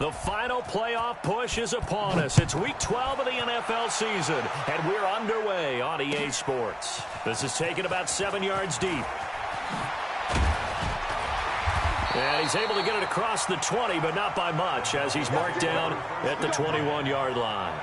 The final playoff push is upon us. It's Week 12 of the NFL season, and we're underway on EA Sports. This is taken about 7 yards deep. And he's able to get it across the 20, but not by much, as he's marked down at the 21-yard line.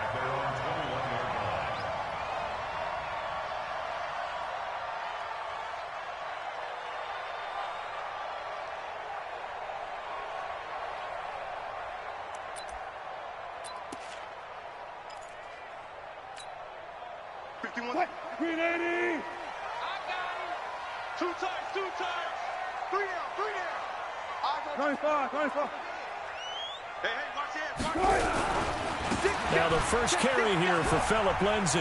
Now the first carry here for Phillip Lindsay.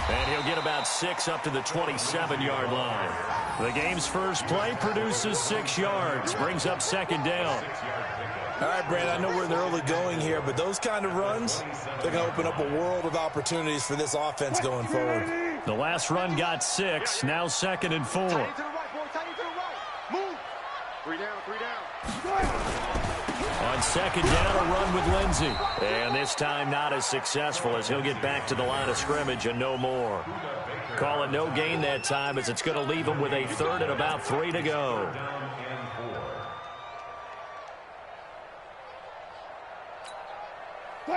And he'll get about 6 up to the 27-yard line. The game's first play produces 6 yards, brings up second down. All right, Brad, I know we're in the early going here, but those kind of runs, they're going to open up a world of opportunities for this offense going forward. The last run got 6, now 2nd and 4. On second down, a run with Lindsay. And this time not as successful, as he'll get back to the line of scrimmage and no more. Call it no gain that time, as it's going to leave him with a 3rd and about 3 to go.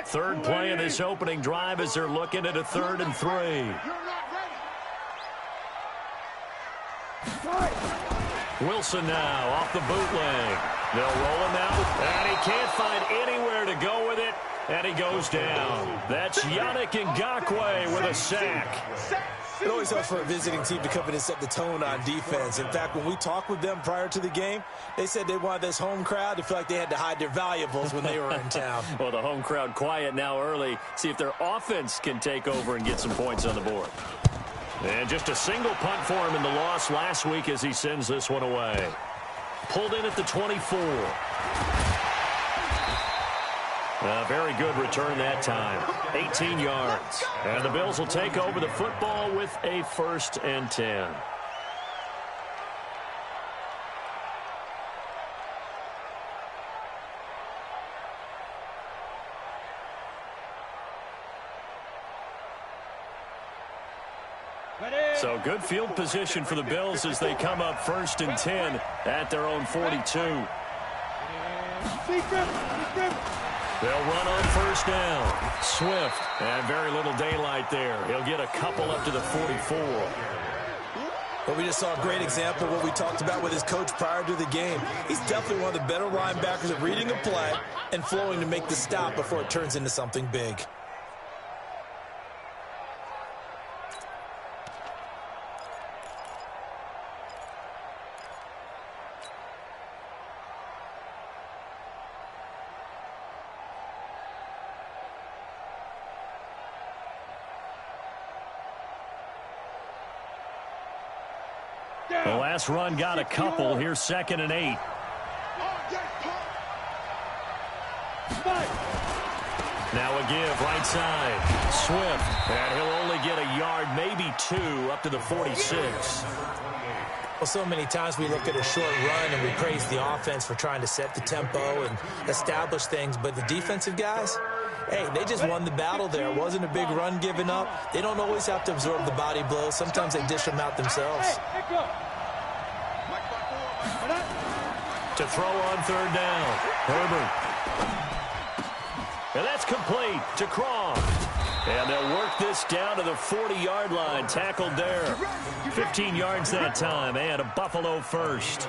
Third play of this opening drive as they're looking at a 3rd and 3. Wilson now off the bootleg. They'll roll him out, and he can't find anywhere to go with it, and he goes down. That's Yannick Ngakoue with a sack. It always helps for a visiting team to come in and set the tone on defense. In fact, when we talked with them prior to the game, they said they wanted this home crowd to feel like they had to hide their valuables when they were in town. Well, the home crowd quiet now early. See if their offense can take over and get some points on the board. And just a single punt for him in the loss last week as he sends this one away. Pulled in at the 24. A very good return that time. 18 yards. And the Bills will take over the football with a 1st and 10. So good field position for the Bills as they come up 1st and 10 at their own 42. They'll run on 1st down. Swift, and very little daylight there. He'll get a couple up to the 44. Well, we just saw a great example of what we talked about with his coach prior to the game. He's definitely one of the better linebackers at reading a play and flowing to make the stop before it turns into something big. The last run got a couple. Here's 2nd and 8. Now a give, right side. Swift, and he'll only get a yard, maybe 2, up to the 46. Well, so many times we look at a short run and we praise the offense for trying to set the tempo and establish things, but the defensive guys, hey, they just won the battle there. It wasn't a big run given up. They don't always have to absorb the body blows. Sometimes they dish them out themselves. To throw on 3rd down. Herbert. And that's complete to Croft. And they'll work this down to the 40-yard line. Tackled there. 15 yards that time, and a Buffalo 1st.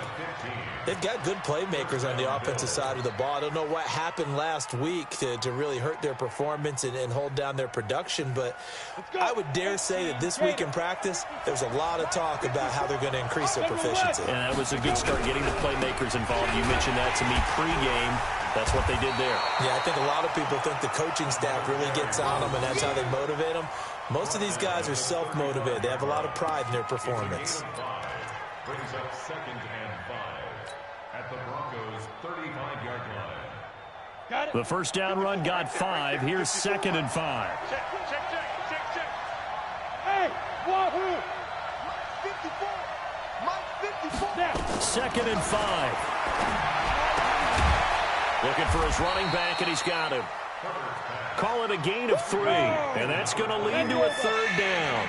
They've got good playmakers on the offensive side of the ball. I don't know what happened last week to really hurt their performance and hold down their production, but I would dare say that this week in practice, there's a lot of talk about how they're going to increase their proficiency. And that was a good start, getting the playmakers involved. You mentioned that to me pregame. That's what they did there. Yeah, I think a lot of people think the coaching staff really gets on them, and that's how they motivate them. Most of these guys are self-motivated. They have a lot of pride in their performance. Brings up 2nd and 5 at the Broncos' 35-yard line. Got it. The first down run got 5. Here's 2nd and 5. Check. Hey, Wahoo! 54. Mike 54. Now. 2nd and 5. Looking for his running back, and he's got him. Call it a gain of 3, and that's going to lead to a 3rd down.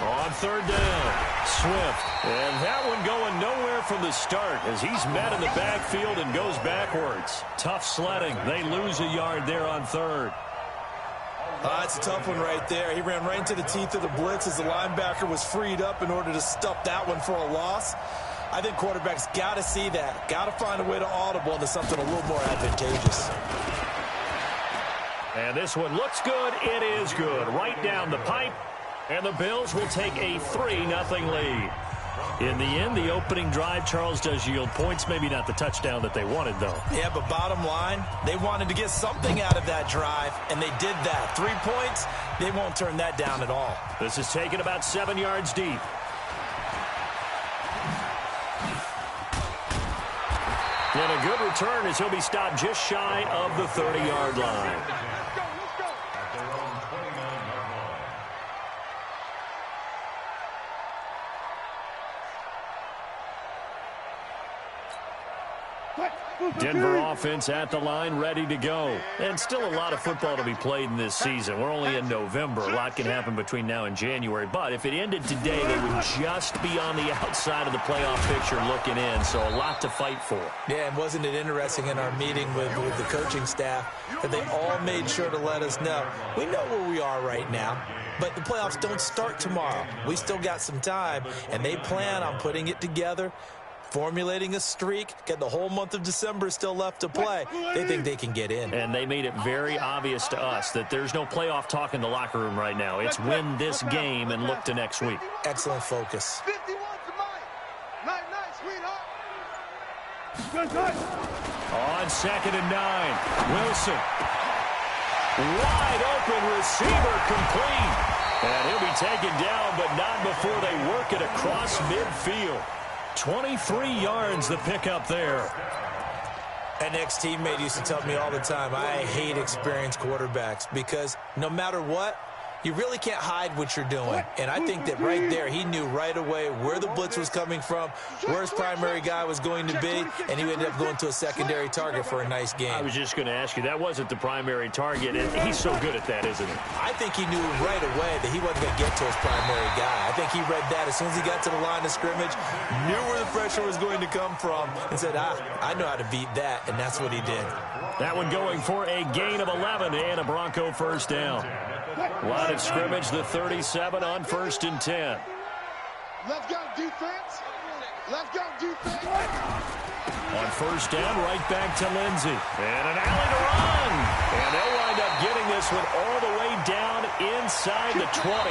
On 3rd down, Swift. And that one going nowhere from the start as he's met in the backfield and goes backwards. Tough sledding. They lose a yard there on 3rd. It's a tough one right there. He ran right into the teeth of the blitz as the linebacker was freed up in order to stuff that one for a loss. I think quarterbacks got to see that. Got to find a way to audible into something a little more advantageous. And this one looks good. It is good. Right down the pipe. And the Bills will take a 3-0 lead. In the end, the opening drive, Charles, does yield points. Maybe not the touchdown that they wanted, though. Yeah, but bottom line, they wanted to get something out of that drive, and they did that. 3 points, they won't turn that down at all. This is taken about 7 yards deep. And a good return as he'll be stopped just shy of the 30-yard line. Denver offense at the line, ready to go. And still a lot of football to be played in this season. We're only in November. A lot can happen between now and January. But if it ended today, they would just be on the outside of the playoff picture looking in. So a lot to fight for. Yeah, and wasn't it interesting in our meeting with the coaching staff that they all made sure to let us know. We know where we are right now, but the playoffs don't start tomorrow. We still got some time, and they plan on putting it together, formulating a streak, get the whole month of December still left to play. They think they can get in. And they made it very obvious to us that there's no playoff talk in the locker room right now. It's win this game and look to next week. Excellent focus. 51 to Mike. Night, sweetheart. On 2nd and 9, Wilson. Wide open receiver complete. And he'll be taken down, but not before they work it across midfield. 23 yards the pickup there. An ex-teammate used to tell me all the time, I hate experienced quarterbacks because no matter what, you really can't hide what you're doing. And I think that right there, he knew right away where the blitz was coming from, where his primary guy was going to be, and he ended up going to a secondary target for a nice game. I was just going to ask you, that wasn't the primary target, and he's so good at that, isn't he? I think he knew right away that he wasn't going to get to his primary guy. I think he read that as soon as he got to the line of scrimmage, knew where the pressure was going to come from, and said, I know how to beat that, and that's what he did. That one going for a gain of 11 and a Bronco first down. Line of scrimmage, the 37 on 1st and 10. Let's go defense. Let's go defense. On 1st down, right back to Lindsey. And an alley to run. And they'll wind up getting this one all the way down inside the 20.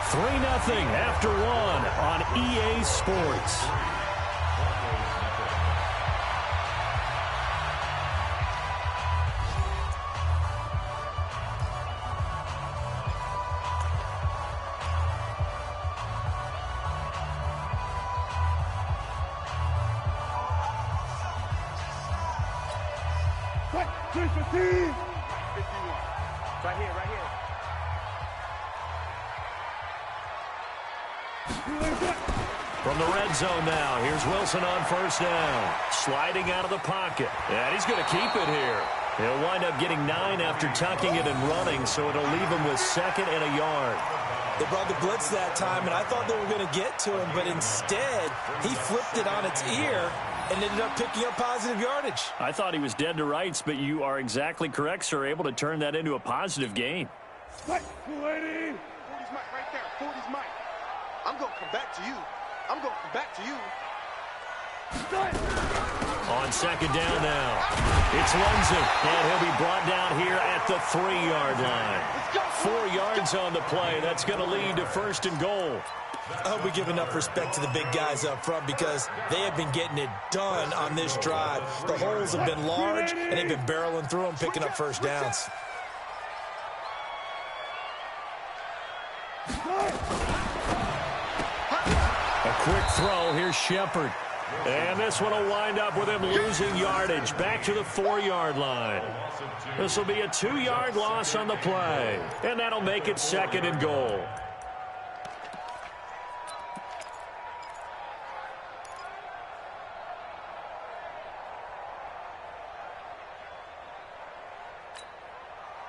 3-0 after 1 on EA Sports. From the red zone now, here's Wilson on 1st down. Sliding out of the pocket. And he's going to keep it here. He'll wind up getting 9 after tucking it and running, so it'll leave him with 2nd and a yard. They brought the blitz that time, and I thought they were going to get to him, but instead, he flipped it on its ear and ended up picking up positive yardage. I thought he was dead to rights, but you are exactly correct, sir, able to turn that into a positive gain. 40's Mike right there. 40's Mike. I'm going to come back to you. I'm going to come back to you. On 2nd down now, it's Lindsey, and he'll be brought down here at the 3-yard line. 4 yards on the play. That's going to lead to 1st and goal. I hope we give enough respect to the big guys up front because they have been getting it done on this drive. The holes have been large, and they've been barreling through them, picking up 1st downs. A quick throw. Here's Shepard. And this one will wind up with him losing yardage back to the 4-yard line. This will be a 2-yard loss on the play. And that'll make it 2nd and goal.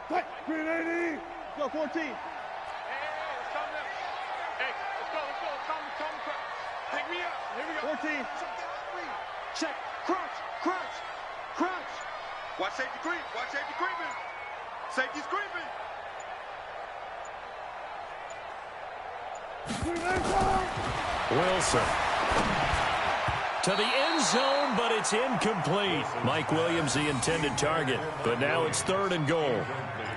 380. Go 14. Hey, let's calm down. Hey, let's go. Calm the crowd. Take me up. Here we go. 14. Check. Crouch. Watch safety creep. Watch safety creeping. Safety's creeping. Wilson to the end zone, but it's incomplete. Mike Williams, the intended target, but now it's 3rd and goal.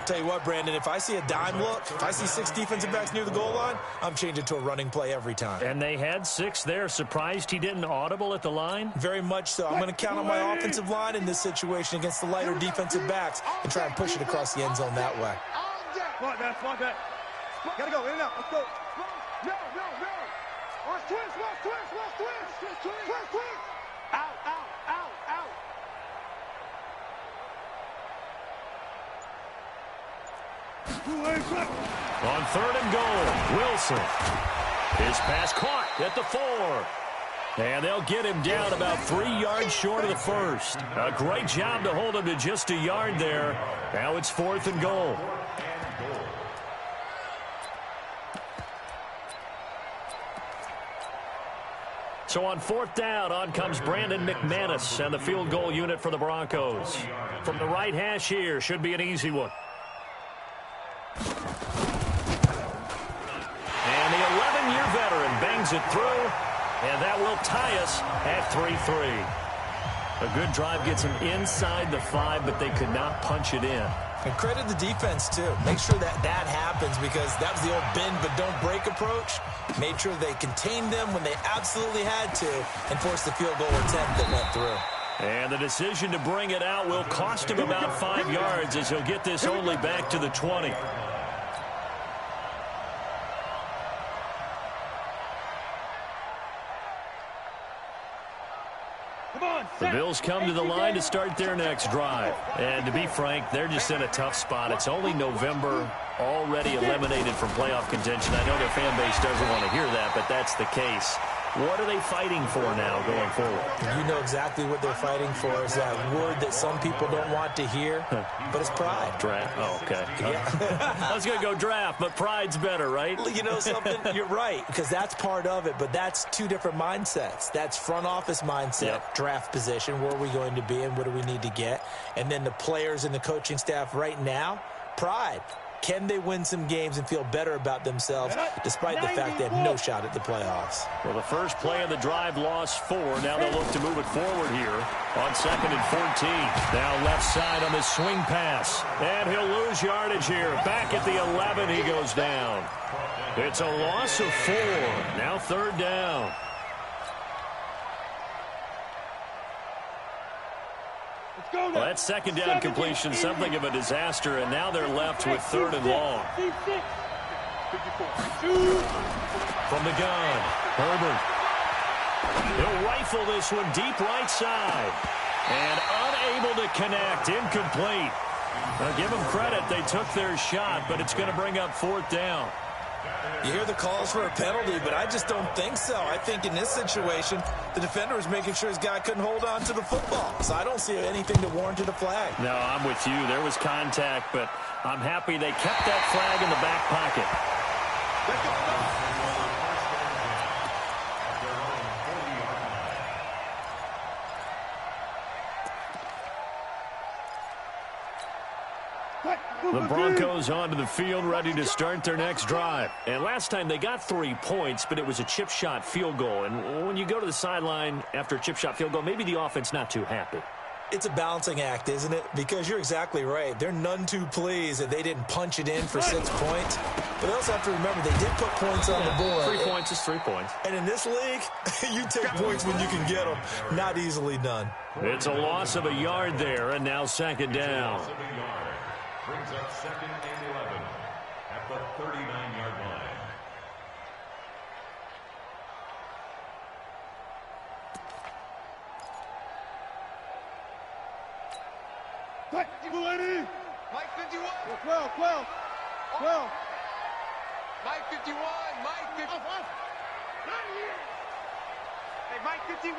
Tell you what, Brandon, if I see a dime look, if I see 6 defensive backs near the goal line, I'm changing to a running play every time. And they had 6 there. Surprised he didn't audible at the line? Very much so. I'm going to count on my offensive line in this situation against the lighter defensive backs and try and push it across the end zone that way. Smart that. Gotta go, in and out. Let's go. No. Watch twist. Out. On 3rd and goal, Wilson. His pass caught at the 4. And they'll get him down about 3 yards short of the first. A great job to hold him to just a yard there. Now it's 4th and goal. So on 4th down, on comes Brandon McManus and the field goal unit for the Broncos. From the right hash here, should be an easy one. And the 11-year veteran bangs it through, and that will tie us at 3-3. A good drive gets him inside the 5, but they could not punch it in. And credit the defense, too. Make sure that happens because that was the old bend but don't break approach. Made sure they contained them when they absolutely had to and forced the field goal attempt that went through. And the decision to bring it out will cost him about 5 yards as he'll get this only back to the 20. The Bills come to the line to start their next drive. And to be frank, they're just in a tough spot. It's only November, already eliminated from playoff contention. I know their fan base doesn't want to hear that, but that's the case. What are they fighting for now going forward? You know exactly what they're fighting for is that word that some people don't want to hear, but it's pride. Draft. Oh, okay. Yeah. I was going to go draft, but pride's better, right? You know something? You're right, because that's part of it, but that's 2 different mindsets. That's front office mindset, draft position, where are we going to be and what do we need to get? And then the players and the coaching staff right now, pride. Can they win some games and feel better about themselves despite the fact they have no shot at the playoffs? Well, the first play of the drive lost 4. Now they'll look to move it forward here on 2nd and 14. Now left side on the swing pass. And he'll lose yardage here. Back at the 11, he goes down. It's a loss of 4. Now 3rd down. Well, that 2nd down completion, something of a disaster, and now they're left with 3rd and long. From the gun, Herbert. He'll rifle this one deep right side. And unable to connect, incomplete. Now, give them credit, they took their shot, but it's going to bring up 4th down. You hear the calls for a penalty, but I just don't think so. I think in this situation, the defender was making sure his guy couldn't hold on to the football. So I don't see anything to warrant a flag. No, I'm with you. There was contact, but I'm happy they kept that flag in the back pocket. The Broncos onto the field, ready to start their next drive. And last time they got 3 points, but it was a chip shot field goal. And when you go to the sideline after a chip shot field goal, maybe the offense not too happy. It's a balancing act, isn't it? Because you're exactly right. They're none too pleased that they didn't punch it in for 6 points. But they also have to remember they did put points on the board. 3 points is 3 points. And in this league, you take points when you can get them. Not easily done. It's a loss of a yard there, and now 2nd down. Brings up 2nd and 11 at the 39-yard line. Mike 51. 12. Mike 51. Mike 51. Hey, Mike 51.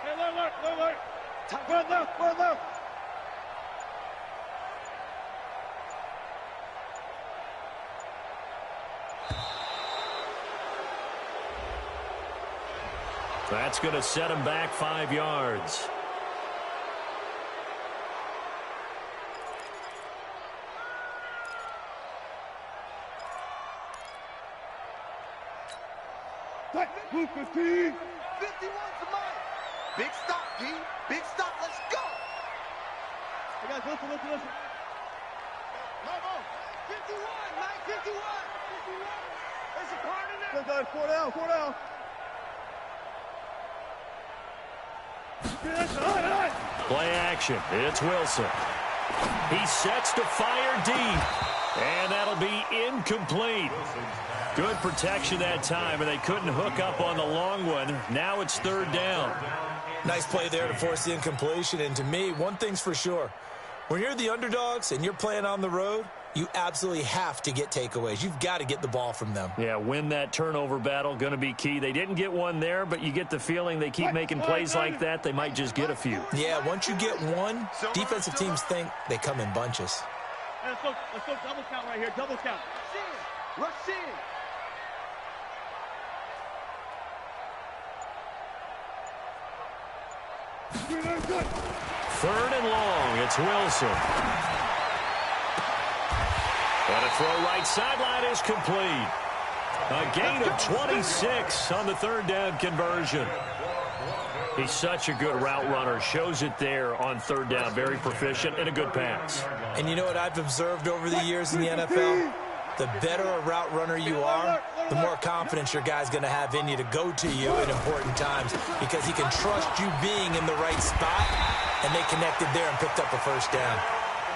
Hey, alert. One left. That's going to set him back 5 yards. Move 15. 51's the mark. Big stop, D. Big stop. Let's go. Hey, guys, listen. No. 51, Mike. 51. There's a part in there. Good, guys. 4 down. Play action. It's Wilson. He sets to fire deep. And that'll be incomplete. Good protection that time, and they couldn't hook up on the long one. Now it's 3rd down. Nice play there to force the incompletion. And to me, one thing's for sure. When you're the underdogs and you're playing on the road, you absolutely have to get takeaways. You've got to get the ball from them. Yeah, win that turnover battle, going to be key. They didn't get one there, but you get the feeling they keep making plays like that, they might just get a few. Yeah, once you get one, defensive teams think they come in bunches. Let's go double count right here. Double count. Rush in. 3rd and long. It's Wilson. And a throw right sideline is complete. A gain of 26 on the 3rd down conversion. He's such a good route runner. Shows it there on 3rd down. Very proficient and a good pass. And you know what I've observed over the years in the NFL? The better a route runner you are, the more confidence your guy's going to have in you to go to you at important times because he can trust you being in the right spot, and they connected there and picked up a 1st down.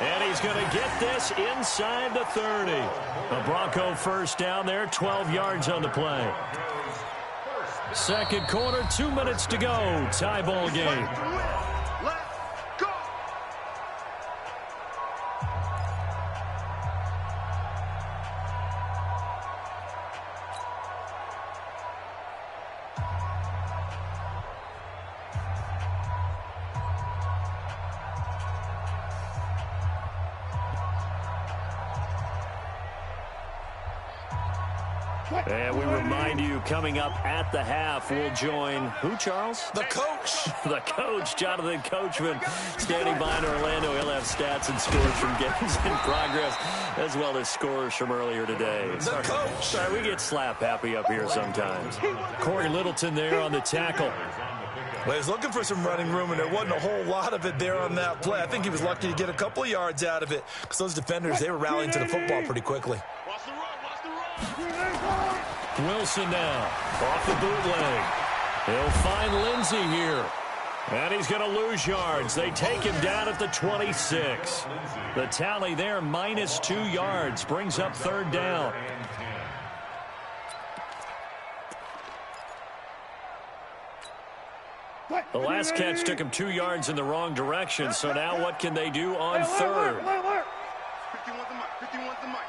And he's going to get this inside the 30. A Bronco 1st down there, 12 yards on the play. 2nd quarter, 2 minutes to go. Tie ball game. And we remind you, coming up at the half, we'll join who, Charles? The coach. The coach, Jonathan Coachman, standing by in Orlando. He'll have stats and scores from games in progress, as well as scores from earlier today. The coach. Sorry, we get slap happy up here sometimes. Corey Littleton there on the tackle. Well, he was looking for some running room, and there wasn't a whole lot of it there on that play. I think he was lucky to get a couple of yards out of it because those defenders, they were rallying to the football pretty quickly. Watch the run. Wilson now off the bootleg. He'll find Lindsey here. And he's going to lose yards. They take him down at the 26. The tally there, -2 yards, brings up 3rd down. The last catch took him 2 yards in the wrong direction, so now what can they do on 3rd? 51's the mic.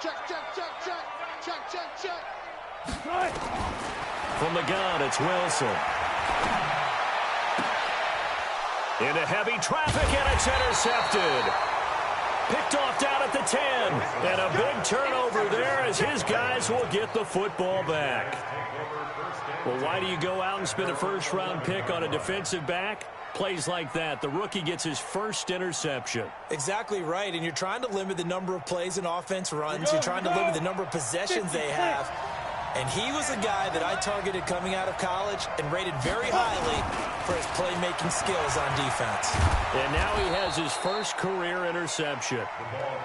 Check. From the gun, it's Wilson. Into heavy traffic, and it's intercepted. Picked off down at the 10. And a big turnover there as his guys will get the football back. Well, why do you go out and spend a 1st-round pick on a defensive back? Plays like that. The rookie gets his 1st interception. Exactly right, and you're trying to limit the number of plays an offense runs. You're trying to limit the number of possessions they have. And he was a guy that I targeted coming out of college and rated very highly for his playmaking skills on defense. And now he has his 1st career interception.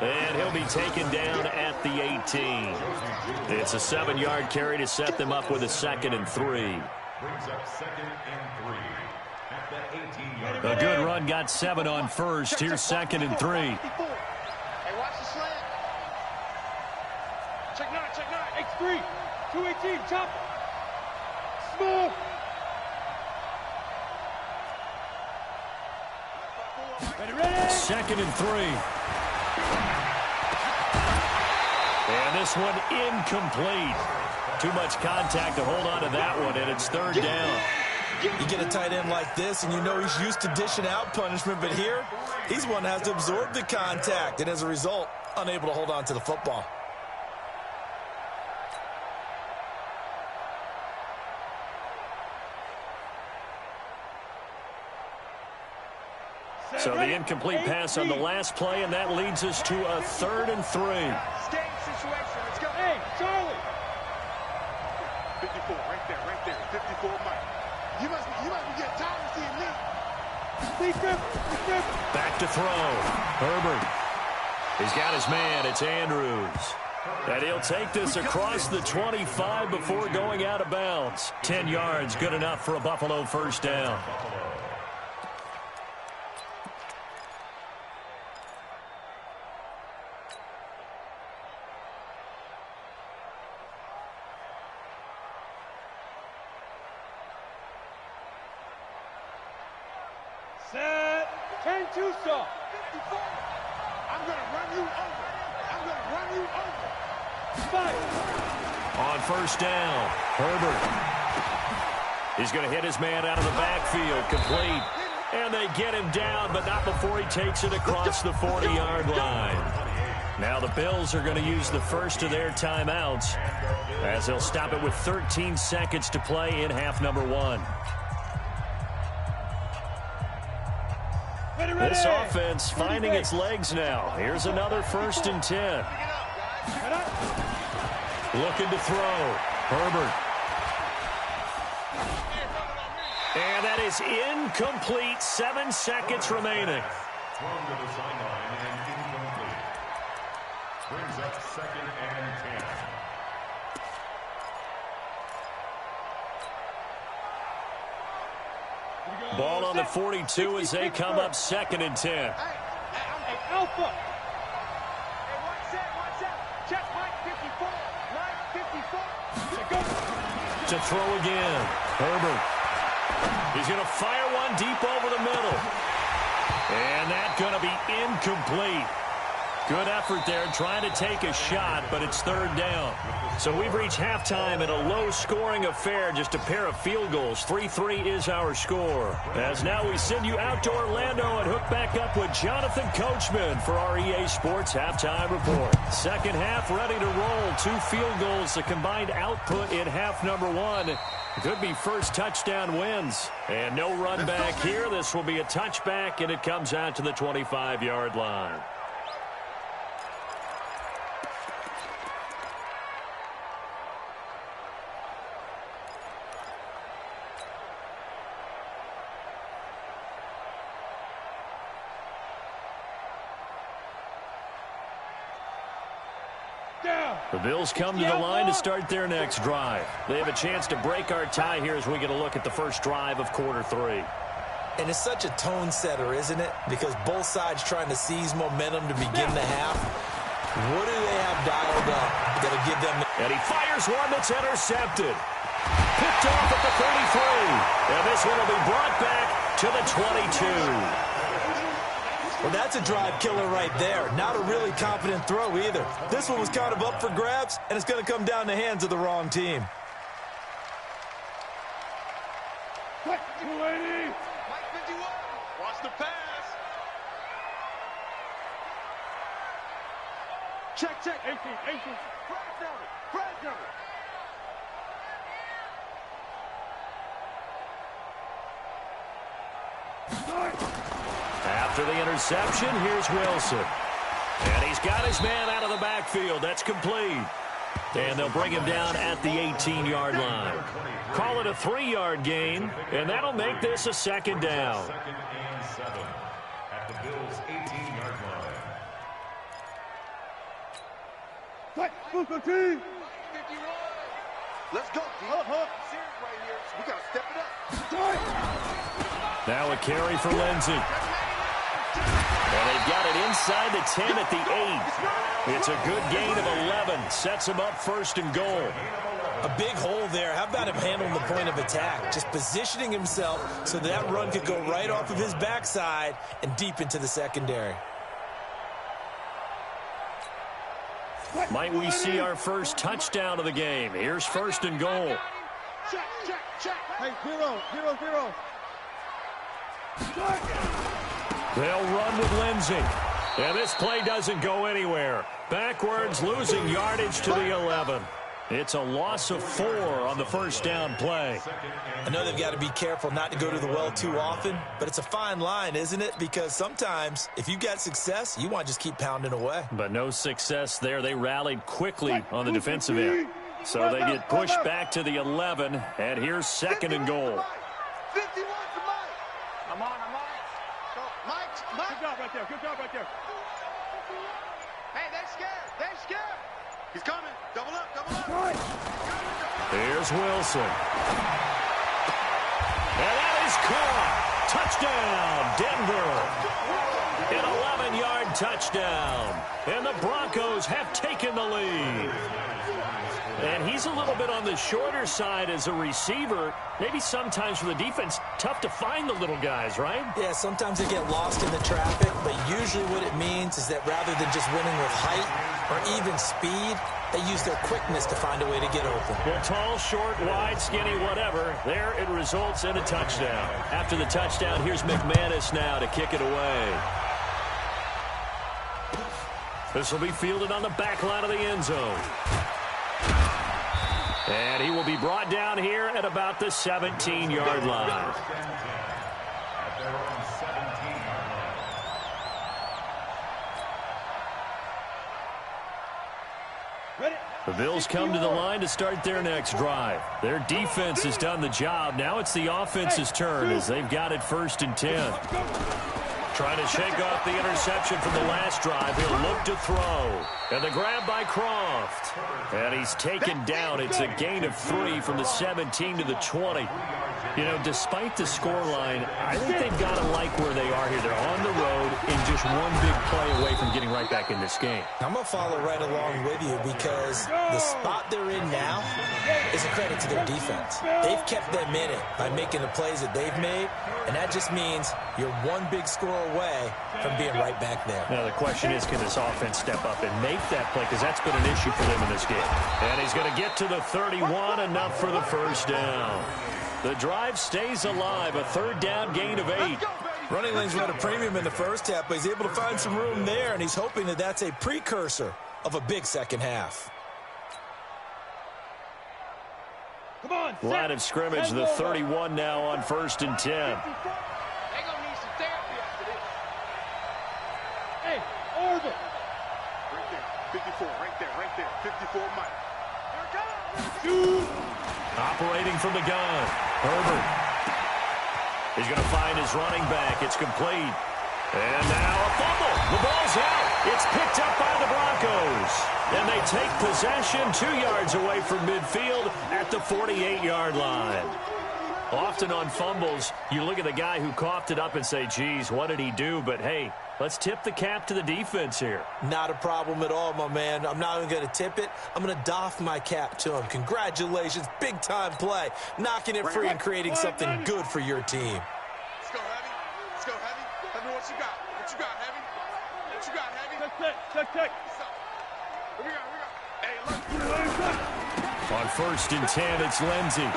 And he'll be taken down at the 18. It's a 7-yard carry to set them up with a 2nd and 3. Brings up 2nd and 3 at the 18-yard line. A good run got 7 on 1st. Here's 2nd and 3. Hey, watch the slant. Check 9. X3. 218. Chop. Smooth. Ready. 2nd and 3. And this one incomplete. Too much contact to hold on to that one, and it's 3rd down. You get a tight end like this, and you know he's used to dishing out punishment, but here, he's one that has to absorb the contact, and as a result, unable to hold on to the football. So the incomplete pass on the last play, and that leads us to a 3rd and 3. Game situation. Let's go. Hey, Charlie. 54, right there. 54, Mike. You must be getting tired of seeing me. Back to throw. Herbert. He's got his man. It's Andrews. And he'll take this across the 25 before going out of bounds. 10 yards, good enough for a Buffalo first down. Set. 10-2 saw. 54. I'm going to run you over. On first down, Herbert. He's going to hit his man out of the backfield, complete. And they get him down, but not before he takes it across the 40-yard line. Now the Bills are going to use the first of their timeouts as they'll stop it with 13 seconds to play in half number 1. This offense finding its legs now. Here's another 1st and 10. Looking to throw. Herbert. And that is incomplete. 7 seconds remaining. Thrown to the sideline and incomplete. Brings up 2nd and 10. Ball on the 42 as they come up 2nd and 10. Hey, Alpha. Hey, watch out. Check Mike 54. Mike 54. To throw again. Herbert. He's going to fire one deep over the middle. And that's going to be incomplete. Good effort there trying to take a shot, but it's 3rd down. So we've reached halftime in a low-scoring affair, just a pair of field goals. 3-3 is our score. As now we send you out to Orlando and hook back up with Jonathan Coachman for our EA Sports Halftime Report. Second half ready to roll. 2 field goals, the combined output in half number 1. Could be first touchdown wins. And no run back here. This will be a touchback, and it comes out to the 25-yard line. The Bills come to the line to start their next drive. They have a chance to break our tie here as we get a look at the first drive of quarter 3. And it's such a tone setter, isn't it? Because both sides trying to seize momentum to begin the half. What do they have dialed up that'll give them? And he fires one that's intercepted. Picked off at the 33. And this one will be brought back to the 22. Well, that's a drive killer right there. Not a really confident throw either. This one was kind of up for grabs, and it's going to come down the hands of the wrong team. Mike 280. Mike 51. Watch the pass. Check. 18. Press down. After the interception, here's Wilson. And he's got his man out of the backfield. That's complete. And they'll bring him down at the 18-yard line. Call it a 3-yard gain, and that'll make this a 2nd down. 2nd and 7 at the Bills' 18-yard line. Let's go, D. Serious right here. We got to step it up. Now a carry for Lindsey. And they've got it inside the 10 at the 8. It's a good gain of 11. Sets him up 1st and goal. A big hole there. How about him handling the point of attack? Just positioning himself so that run could go right off of his backside and deep into the secondary. Might we see our first touchdown of the game? Here's 1st and goal. Check. Hey, 0. They'll run with Lindsey. And this play doesn't go anywhere. Backwards, losing yardage to the 11. It's a loss of 4 on the first down play. I know they've got to be careful not to go to the well too often, but it's a fine line, isn't it? Because sometimes if you've got success, you want to just keep pounding away. But no success there. They rallied quickly on the defensive end. So they get pushed back to the 11, and here's 2nd and goal. 51 to Mike. I'm on. So, Mike. Good job right there. Good job right there. Hey, they're scared. They're scared. He's coming. Double up. Here's Wilson. And that is caught. Touchdown, Denver. An 11-yard touchdown. And the Broncos have taken the lead. And he's a little bit on the shorter side as a receiver. Maybe sometimes for the defense, tough to find the little guys, right? Yeah, sometimes they get lost in the traffic, but usually what it means is that rather than just winning with height or even speed, they use their quickness to find a way to get open. Well, tall, short, wide, skinny, whatever. There it results in a touchdown. After the touchdown, here's McManus now to kick it away. This will be fielded on the back line of the end zone. And he will be brought down here at about the 17-yard line. The Bills come to the line to start their next drive. Their defense has done the job. Now it's the offense's turn as they've got it 1st and 10. Trying to shake off the interception from the last drive. He'll look to throw. And the grab by Croft. And he's taken down. It's a gain of 3 from the 17 to the 20. You know, despite the scoreline, I think they've got to like where they are here. They're on the road and just one big play away from getting right back in this game. I'm going to follow right along with you because the spot they're in now is a credit to their defense. They've kept them in it by making the plays that they've made, and that just means you're one big score away from being right back there. Now, the question is, can this offense step up and make that play? Because that's been an issue for them in this game. And he's going to get to the 31, enough for the first down. The drive stays alive, a 3rd down gain of 8. Running lanes were at a premium in the first half, but he's able to find some room there, and he's hoping that that's a precursor of a big second half. Come on. Line of scrimmage, the 31 now on 1st and 10. They're going to need some therapy after this. Hey, Orville. Right there. 54. Right there. 54 Mike. Operating from the gun, Herbert. He's going to find his running back. It's complete. And now a fumble. The ball's out. It's picked up by the Broncos. And they take possession 2 yards away from midfield at the 48-yard line. Often on fumbles, you look at the guy who coughed it up and say, geez, what did he do? But, hey, let's tip the cap to the defense here. Not a problem at all, my man. I'm not even going to tip it. I'm going to doff my cap to him. Congratulations. Big-time play. Knocking it free and creating something good for your team. Let's go, Heavy. Let's go, Heavy. Tell me what you got. What you got, Heavy? What you got, Heavy? Check. Here we go. Hey, look. On 1st and 10, it's Lindsey.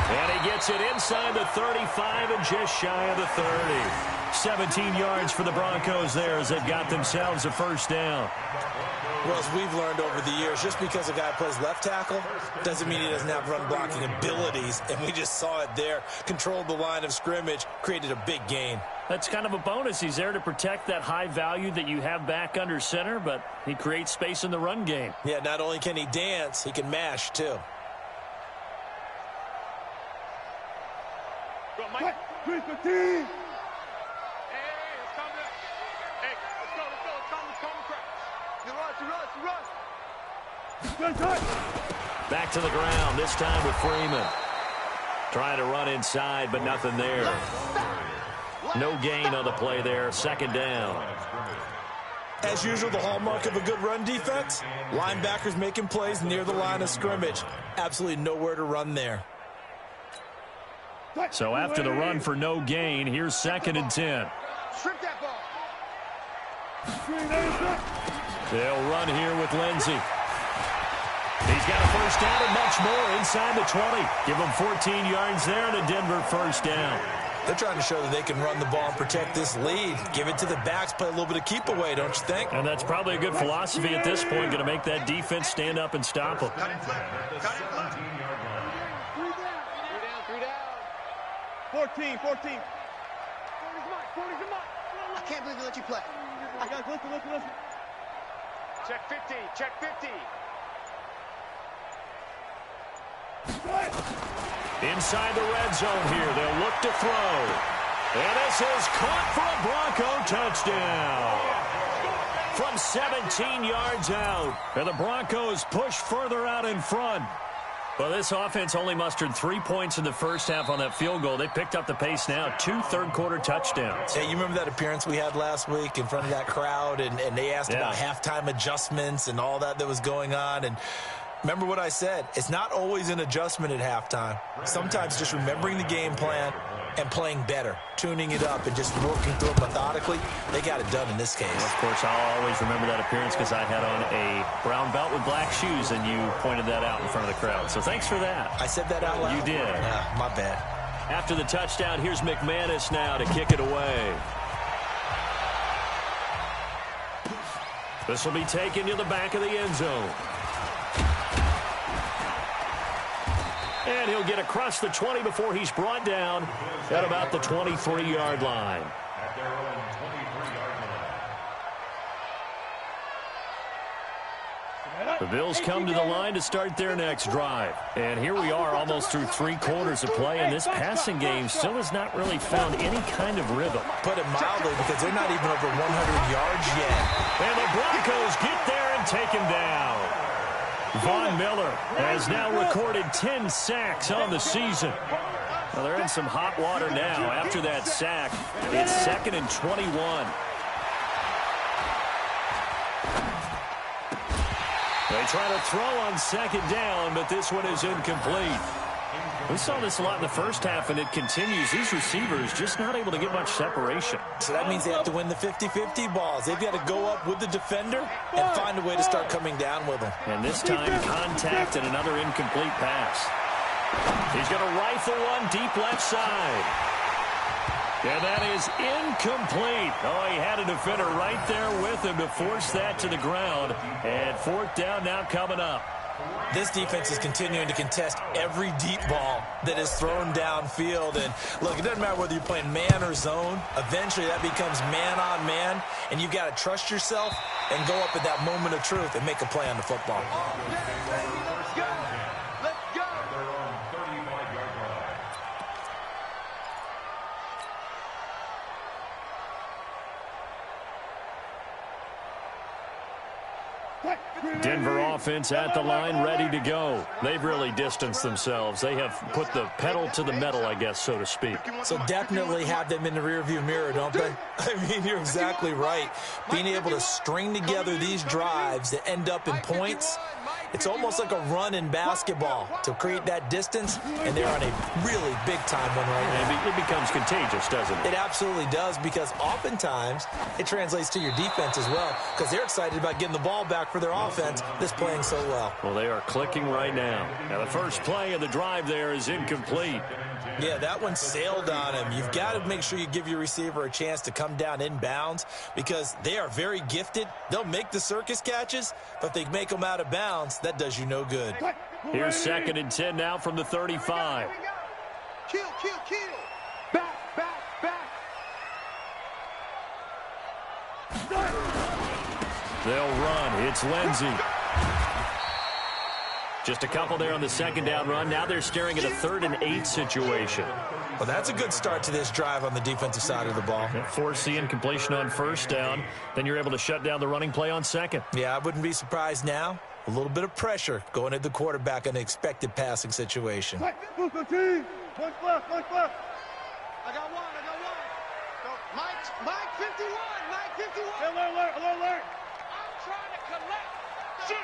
And he gets it inside the 35 and just shy of the 30. 17 yards for the Broncos there as they've got themselves a first down. Well, as we've learned over the years, just because a guy plays left tackle doesn't mean he doesn't have run blocking abilities, and we just saw it there. Controlled the line of scrimmage, created a big gain. That's kind of a bonus. He's there to protect that high value that you have back under center, but he creates space in the run game. Yeah, not only can he dance, he can mash, too. Go, Mike. Hey, let's come to Hey, let's go. It's coming across. You run. Back to the ground, this time with Freeman. Trying to run inside, but nothing there. No gain on the play there, 2nd down. As usual, the hallmark of a good run defense, linebackers making plays near the line of scrimmage. Absolutely nowhere to run there. So after the run for no gain, here's 2nd and 10. Strip that ball. They'll run here with Lindsey. He's got a first down and much more inside the 20. Give him 14 yards there and a Denver first down. They're trying to show that they can run the ball and protect this lead. Give it to the backs, play a little bit of keep away, don't you think? And that's probably a good philosophy at this point, going to make that defense stand up and stop them. Cut it, flip. Cut it, flip. 3 down. 14. 40's mine. I can't believe they let you play. Guys, listen. Check 50. Check 50. Inside the red zone here, they'll look to throw. And this is caught for a Bronco touchdown. From 17 yards out. And the Broncos push further out in front. Well, this offense only mustered 3 points in the first half on that field goal. They picked up the pace now. 2 third-quarter touchdowns. Hey, you remember that appearance we had last week in front of that crowd? And they asked about halftime adjustments and all that was going on. And remember what I said. It's not always an adjustment at halftime. Sometimes just remembering the game plan and playing better, tuning it up and just working through it methodically. They got it done in this case. Of course, I'll always remember that appearance because I had on a brown belt with black shoes, and you pointed that out in front of the crowd. So thanks for that. I said that out loud? You did. Yeah, my bad. After the touchdown, here's McManus now to kick it away. This will be taken to the back of the end zone. And he'll get across the 20 before he's brought down at about the 23-yard line. At their own 23-yard line. The Bills come to the line to start their next drive. And here we are almost through 3 quarters of play, and this passing game still has not really found any kind of rhythm. Put it mildly, because they're not even over 100 yards yet. And the Broncos get there and take him down. Von Miller has now recorded 10 sacks on the season. Well, they're in some hot water now. After that sack, it's 2nd and 21. They try to throw on 2nd down, but this one is incomplete. We saw this a lot in the first half, and it continues. These receivers just not able to get much separation. So that means they have to win the 50-50 balls. They've got to go up with the defender and find a way to start coming down with them. And this time, contact and another incomplete pass. He's going to rifle one deep left side. And that is incomplete. Oh, he had a defender right there with him to force that to the ground. And 4th down now coming up. This defense is continuing to contest every deep ball that is thrown downfield. And, look, it doesn't matter whether you're playing man or zone. Eventually, that becomes man-on-man, and you've got to trust yourself and go up at that moment of truth and make a play on the football. Let's go. Let's go. At their own 35-yard line. Denver offense at the line, ready to go. They've really distanced themselves. They have put the pedal to the metal, I guess, so to speak. So definitely have them in the rearview mirror, don't they? I mean, you're exactly right. Being able to string together these drives that end up in points, it's almost like a run in basketball to create that distance, and they're on a really big-time one right now. It becomes contagious, doesn't it? It absolutely does, because oftentimes it translates to your defense as well, because they're excited about getting the ball back for their offense that's playing so well. Well, they are clicking right now. Now, the first play of the drive there is incomplete. Yeah, that one sailed on him. You've got to make sure you give your receiver a chance to come down inbounds, because they are very gifted. They'll make the circus catches, but if they make them out of bounds, that does you no good. Here's 2nd and 10 now from the 35. Kill. Back. They'll run. It's Lindsey. Just a couple there on the 2nd down run. Now they're staring at a 3rd and 8 situation. Well, that's a good start to this drive on the defensive side of the ball. Force the incompletion on 1st down. Then you're able to shut down the running play on 2nd. Yeah, I wouldn't be surprised now. A little bit of pressure going at the quarterback in an expected passing situation. One left. I got one. So, Mike 51. Alert. I'm trying to collect. Shoot.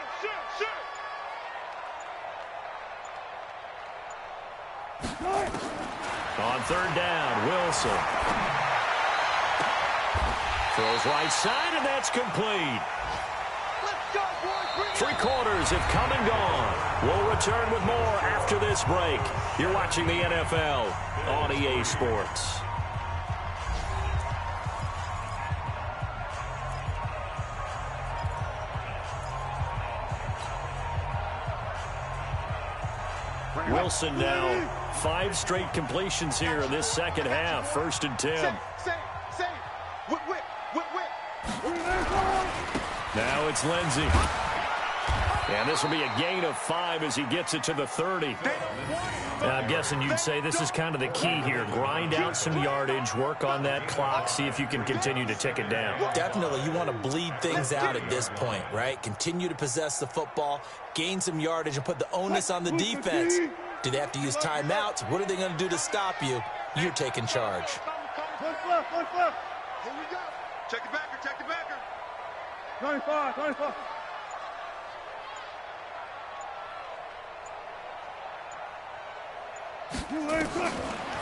On 3rd down, Wilson. Throws right side, and that's complete. Let's go, boys. 3 quarters have come and gone. We'll return with more after this break. You're watching the NFL on EA Sports. Wilson now. 5 straight completions here in this second half. 1st and 10. Save. Whip. Now it's Lindsey. And this will be a gain of 5 as he gets it to the 30. And I'm guessing you'd say this is kind of the key here. Grind out some yardage, work on that clock, see if you can continue to tick it down. Definitely, you want to bleed things out at this point, right? Continue to possess the football, gain some yardage, and put the onus on the defense. Do they have to use timeouts? What are they going to do to stop you? You're taking charge. One left. Here we go. Check the backer. 25.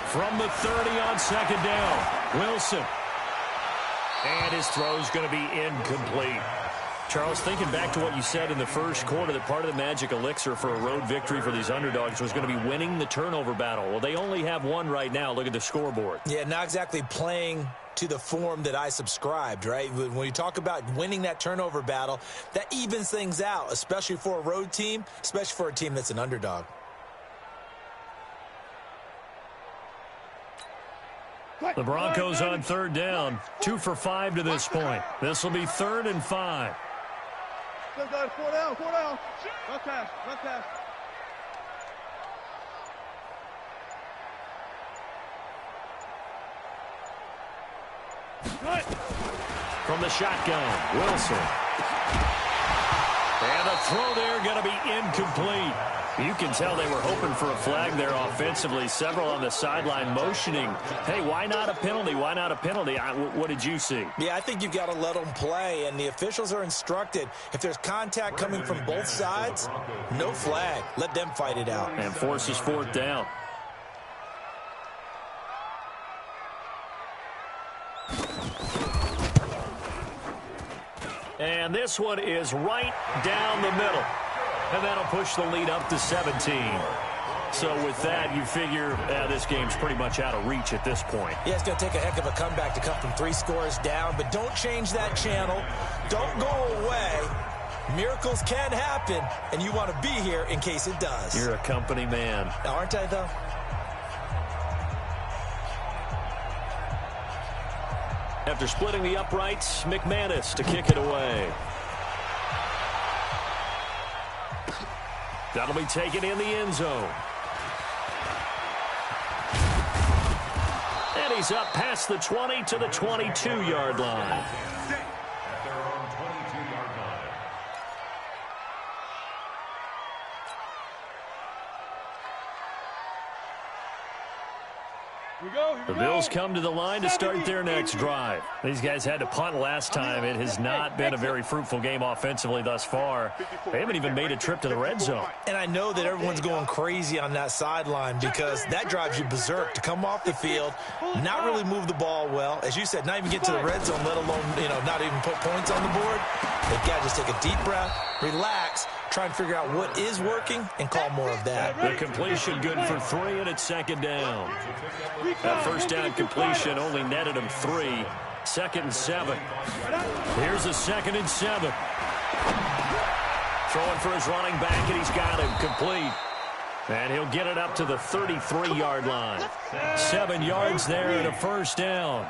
From the 30 on 2nd down, Wilson. And his throw's going to be incomplete. Charles, thinking back to what you said in the first quarter, that part of the magic elixir for a road victory for these underdogs was going to be winning the turnover battle. Well, they only have one right now. Look at the scoreboard. Yeah, not exactly playing to the form that I subscribed, right? When you talk about winning that turnover battle, that evens things out, especially for a road team, especially for a team that's an underdog. The Broncos on 3rd down. 2 for 5 to this point. This will be 3rd and 5. Still got it. 4 down. Left pass. From the shotgun, Wilson. And the throw there going to be incomplete. You can tell they were hoping for a flag there offensively. Several on the sideline motioning, hey, why not a penalty? Why not a penalty? What did you see? Yeah, I think you've got to let them play, and the officials are instructed, if there's contact coming from both sides, no flag. Let them fight it out. And forces 4th down. And this one is right down the middle. And that'll push the lead up to 17. So with that, you figure this game's pretty much out of reach at this point. Yeah, it's going to take a heck of a comeback to come from 3 scores down, but don't change that channel. Don't go away. Miracles can happen, and you want to be here in case it does. You're a company man. Aren't I, though? After splitting the uprights, McManus to kick it away. That'll be taken in the end zone. And he's up past the 20 to the 22-yard line. At their own 22-yard line. The Bills come to the line to start their next drive. These guys had to punt last time. It has not been a very fruitful game offensively thus far. They haven't even made a trip to the red zone. And I know that everyone's going crazy on that sideline because that drives you berserk to come off the field, not really move the ball well. As you said, not even get to the red zone, let alone, not even put points on the board. They've got to just take a deep breath, relax, try and figure out what is working and call more of that. The completion good for 3, and it's 2nd down. That first down completion only netted him 3. 2nd and 7. Here's a 2nd and 7. Throwing for his running back, and he's got him complete. And he'll get it up to the 33-yard line. 7 yards there and a first down.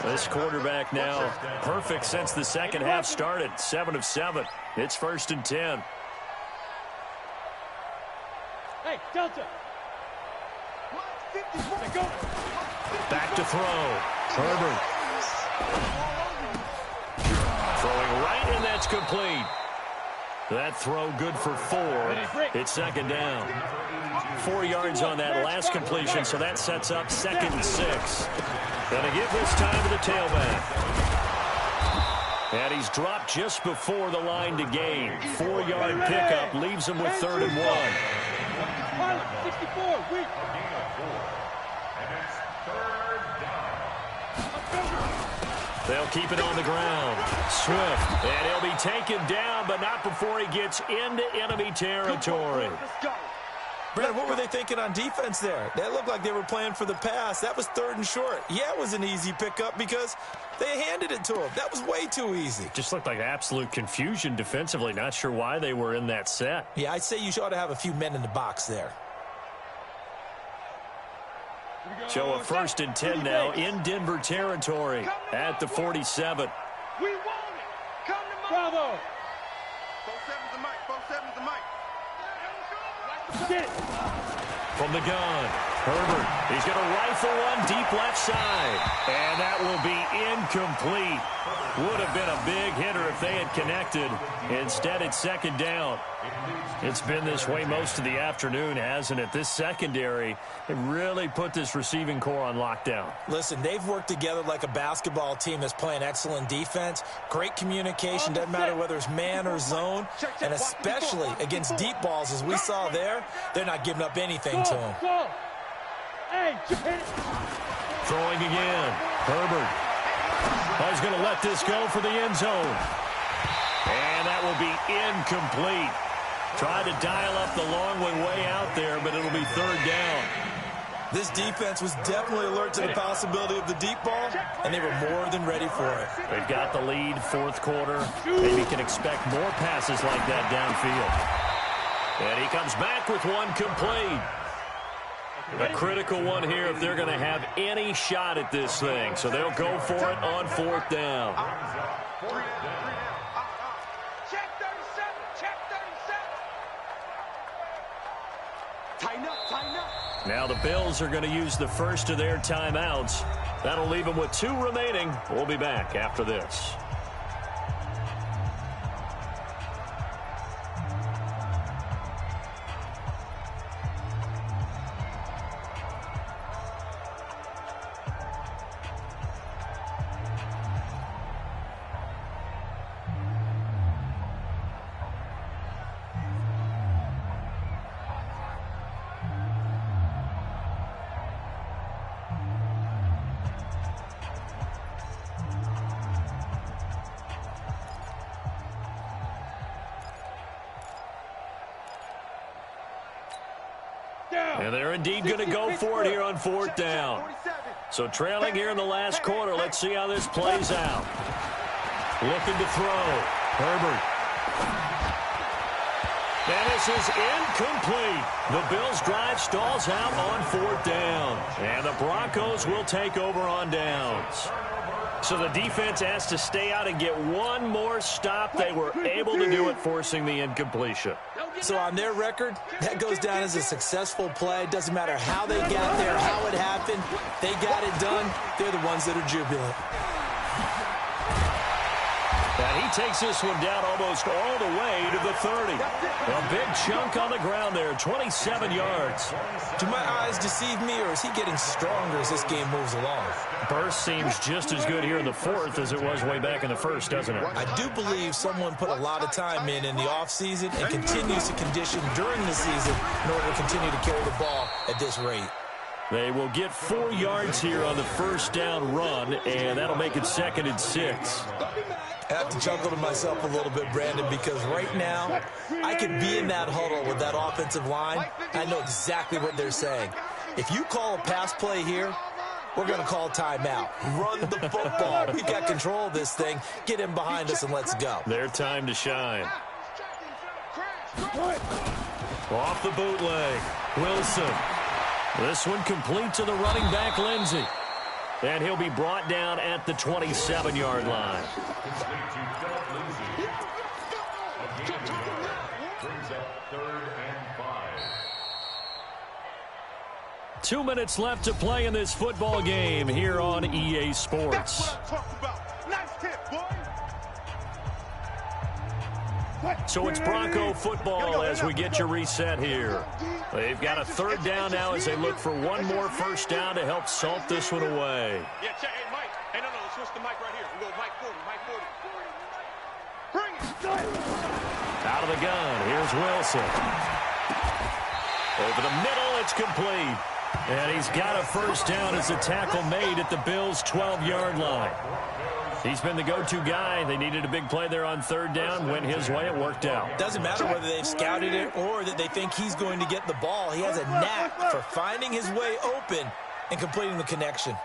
This quarterback now perfect since the second half started. 7 of 7. It's 1st and 10. Hey, Delta. Back to throw. Herbert. Throwing right, and that's complete. That throw good for 4. It's 2nd down. 4 yards on that last completion, so that sets up 2nd and 6. Gonna give this time to the tailback. And he's dropped just before the line to gain. 4-yard pickup leaves him with 3rd and 1. 64, weak. They'll keep it on the ground. Swift, and he'll be taken down, but not before he gets into enemy territory. Brad, what were they thinking on defense there? That looked like they were playing for the pass. That was 3rd and short. Yeah, it was an easy pickup because they handed it to him. That was way too easy. Just looked like absolute confusion defensively. Not sure why they were in that set. Yeah, I'd say you ought to have a few men in the box there. So a 1st and 10 now in Denver territory at the 47. We want it. Come to Mike. Bravo. 4-7's the mic. 4-7's the mic. Get it. From the gun, Herbert. He's going to rifle one deep left side. And that will be incomplete. Would have been a big hitter if they had connected. Instead, it's 2nd down. It's been this way most of the afternoon, hasn't it? This secondary really put this receiving core on lockdown. Listen, they've worked together like a basketball team that's playing excellent defense. Great communication, doesn't matter whether it's man or zone. And especially against deep balls, as we saw there, they're not giving up anything to them. Throwing again. Herbert. He's going to let this go for the end zone. And that will be incomplete. Tried to dial up the long one way out there, but it'll be 3rd down. This defense was definitely alert to the possibility of the deep ball, and they were more than ready for it. They've got the lead, 4th quarter. Maybe can expect more passes like that downfield. And he comes back with one complete. A critical one here if they're going to have any shot at this thing. So they'll go for it on 4th down. Check 37. Check 37. Tighten up. Tighten up. Now the Bills are going to use the first of their timeouts. That'll leave them with 2 remaining. We'll be back after this. And they're indeed going to go for it here on 4th down. So trailing here in the last quarter. Let's see how this plays out. Looking to throw. Herbert. And this is incomplete. The Bills' drive stalls out on 4th down. And the Broncos will take over on downs. So the defense has to stay out and get one more stop. They were able to do it, forcing the incompletion. So on their record, that goes down as a successful play. Doesn't matter how they got there, how it happened. They got it done. They're the ones that are jubilant. And he takes this one down almost all the way to the 30. A big chunk on the ground there, 27 yards. Do my eyes deceive me, or is he getting stronger as this game moves along? Burst seems just as good here in the 4th as it was way back in the 1st, doesn't it? I do believe someone put a lot of time in the offseason and continues to condition during the season in order to continue to carry the ball at this rate. They will get 4 yards here on the 1st down run, and that'll make it 2nd and 6. I have to chuckle to myself a little bit, Brandon, because right now I could be in that huddle with that offensive line. I know exactly what they're saying. If you call a pass play here, we're going to call timeout. Run the football. We've got control of this thing. Get in behind us and let's go. Their time to shine. Off the bootleg. Wilson. This one complete to the running back, Lindsey. And he'll be brought down at the 27-yard line. Brings up 3rd and 5. 2 minutes left to play in this football game here on EA Sports. So it's Bronco football as we get you reset here. They've got a 3rd down now as they look for one more 1st down to help salt this one away. Yeah, check. Hey, Mike. Hey, no, let's switch the mic right here. We go Mike 40, Mike 40. Bring it. Out of the gun, here's Wilson. Over the middle, it's complete. And he's got a 1st down as a tackle made at the Bills' 12-yard line. He's been the go-to guy. They needed a big play there on 3rd down. Went his way. It worked out. Doesn't matter whether they've scouted it or that they think he's going to get the ball. He has a knack for finding his way open and completing the connection.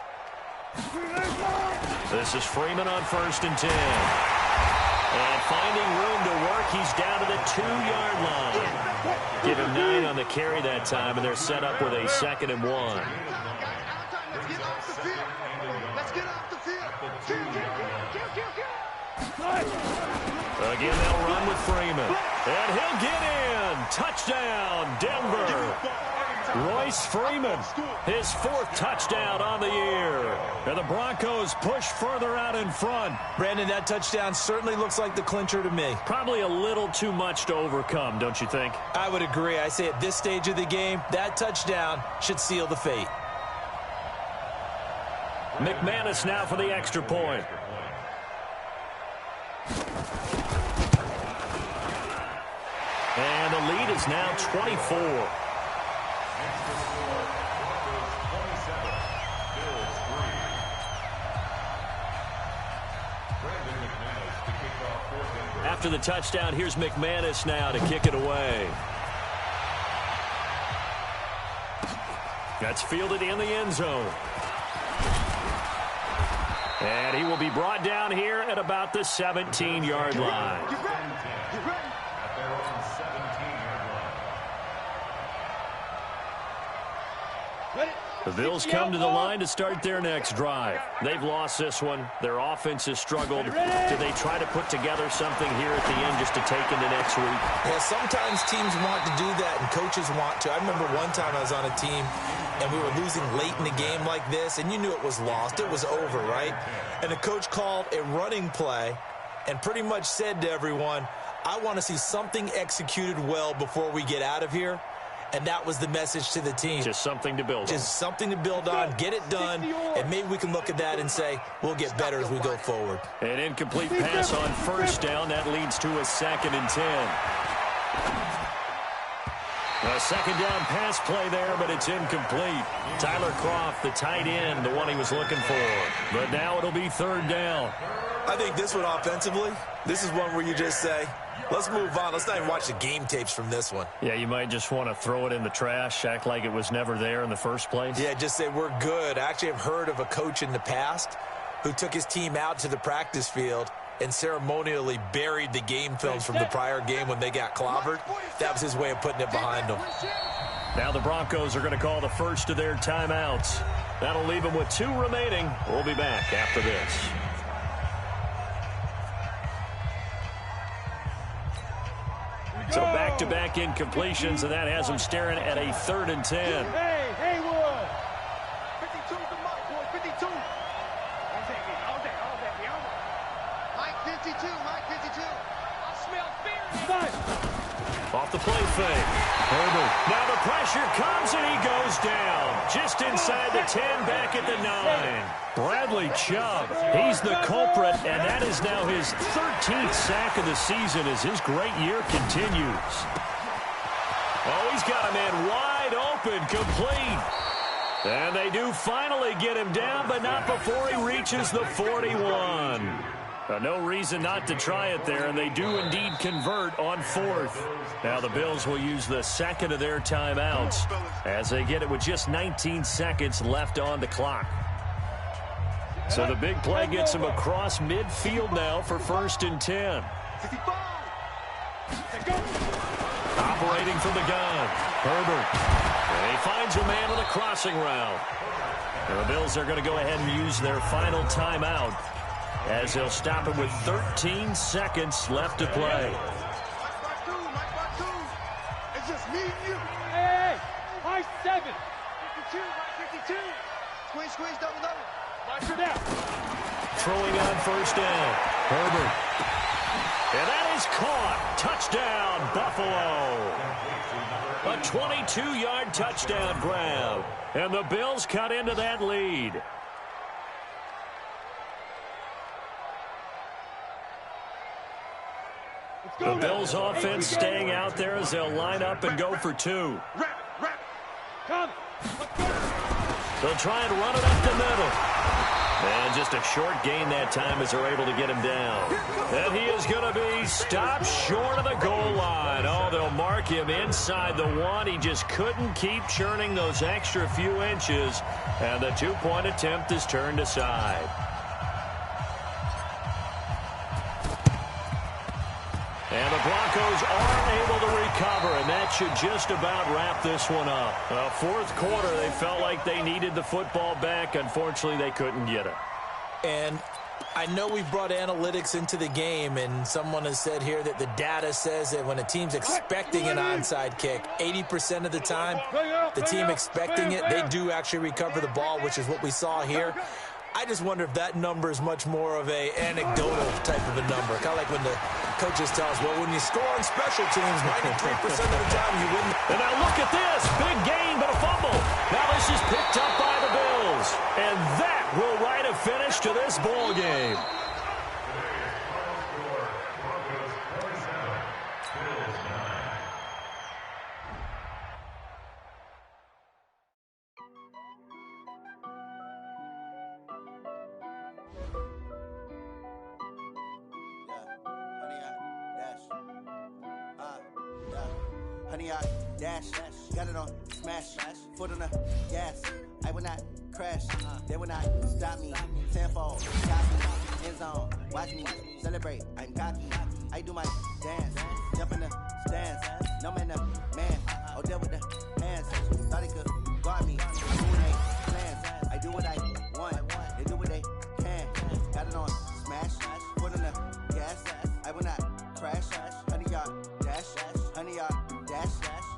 This is Freeman on 1st and 10. And finding room to work, he's down to the 2-yard line. Give him 9 on the carry that time, and they're set up with a 2nd and 1. Again, they'll run with Freeman. And he'll get in. Touchdown, Denver. Royce Freeman, his 4th touchdown on the year. And the Broncos push further out in front. Brandon, that touchdown certainly looks like the clincher to me. Probably a little too much to overcome, don't you think? I would agree. I say at this stage of the game, that touchdown should seal the fate. McManus now for the extra point. And the lead is now 24. After the touchdown, here's McManus now to kick it away. That's fielded in the end zone. And he will be brought down here at about the 17-yard line. The Bills come to the line to start their next drive. They've lost this one. Their offense has struggled. Do they try to put together something here at the end just to take into next week? Yeah, sometimes teams want to do that and coaches want to. I remember one time I was on a team and we were losing late in the game like this, and you knew it was lost. It was over, right? And the coach called a running play and pretty much said to everyone, I want to see something executed well before we get out of here. And that was the message to the team. Just something to build on. Just something to build on, get it done, and maybe we can look at that and say, we'll get better as we go forward. An incomplete pass on first down. That leads to a 2nd and 10. A 2nd down pass play there, but it's incomplete. Tyler Kroft, the tight end, the one he was looking for. But now it'll be 3rd down. I think this one offensively, this is one where you just say, let's move on. Let's not even watch the game tapes from this one. Yeah, you might just want to throw it in the trash, act like it was never there in the first place. Yeah, just say we're good. I actually have heard of a coach in the past who took his team out to the practice field and ceremonially buried the game films from the prior game when they got clobbered. That was his way of putting it behind them. Now the Broncos are going to call the first of their timeouts. That'll leave them with 2 remaining. We'll be back after this. So back-to-back incompletions, and that has them staring at a 3rd and 10. Hey, Haywood. 52 the mark, boy, 52. All day. Mike 52, Mike 52. I smell fear. Off the play fake. Herbert. Now the pressure comes, and he goes down. Just inside the 10, back at the 9. Bradley Chubb, he's the culprit, and that is now his 13th sack of the season as his great year continues. Oh, he's got a man wide open, complete. And they do finally get him down, but not before he reaches the 41. No reason not to try it there, and they do indeed convert on 4th. Now the Bills will use the 2nd of their timeouts as they get it with just 19 seconds left on the clock. So the big play gets him across midfield now for 1st and 10. Operating from the gun, Herbert. And he finds a man on the crossing route. And the Bills are going to go ahead and use their final timeout as they'll stop him with 13 seconds left to play. It's just me and you. Hey, Mike 7. 52, Mike 52. Squeeze, double. Watch her down. Throwing on 1st down, Herbert. And that is caught. Touchdown, Buffalo. A 22-yard touchdown grab. And the Bills cut into that lead. The Bills offense staying out there as they'll line up and go for 2. Come. They'll try and run it up the middle. And just a short gain that time as they're able to get him down. And he is going to be stopped short of the goal line. Oh, they'll mark him inside the 1. He just couldn't keep churning those extra few inches. And the 2-point attempt is turned aside. And the Broncos are able to recover, and that should just about wrap this one up. 4th quarter, they felt like they needed the football back. Unfortunately, they couldn't get it. And I know we've brought analytics into the game, and someone has said here that the data says that when a team's expecting an onside kick, 80% of the time, the team expecting it, they do actually recover the ball, which is what we saw here. I just wonder if that number is much more of a anecdotal type of a number. Kind of like when the coaches tell us, well, when you score on special teams, 93% of the time you win. And now look at this. Big gain, but a fumble. Now this is picked up by the Bills. And that will write a finish to this ball game. Honey, I dash, got it on smash, foot on the gas. I will not crash, they will not stop me. Tenfold, got me, end zone, watch me celebrate. I'm cocky, I do my dance, jump in the stands. No man, the man, oh there with the hands. Thought they could guard me. I do what they plans. I do what I want. They do what they can. Got it on smash, foot on the gas. I will not crash, honey, y'all dash, honey, y'all. Dash,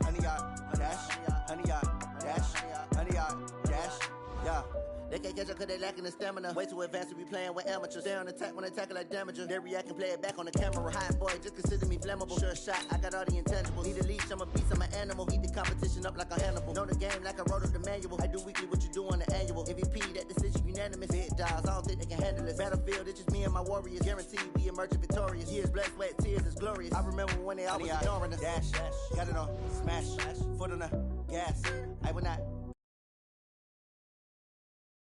honey, y'all, dash, honey, y'all, dash, honey, y'all, dash, yeah. They can't catch up cause they lacking the stamina. Way too advanced to be playing with amateurs. Stay on attack when they tackle like damager. They react and play it back on the camera. Hot boy, just consider me flammable. Sure shot, I got all the intangibles. Need a leash, I'm a beast, I'm an animal. Heat the competition up like a Hannibal. Know the game like I wrote up the manual. I do weekly what you do on the annual. MVP, that decision unanimous. Big dials, I don't think they can handle it. Battlefield, it's just me and my warriors. Guaranteed we emerging victorious. Years, blood, sweat, tears is glorious. I remember when they always ignoring us. Dash, got it on smash, foot on the gas. I will not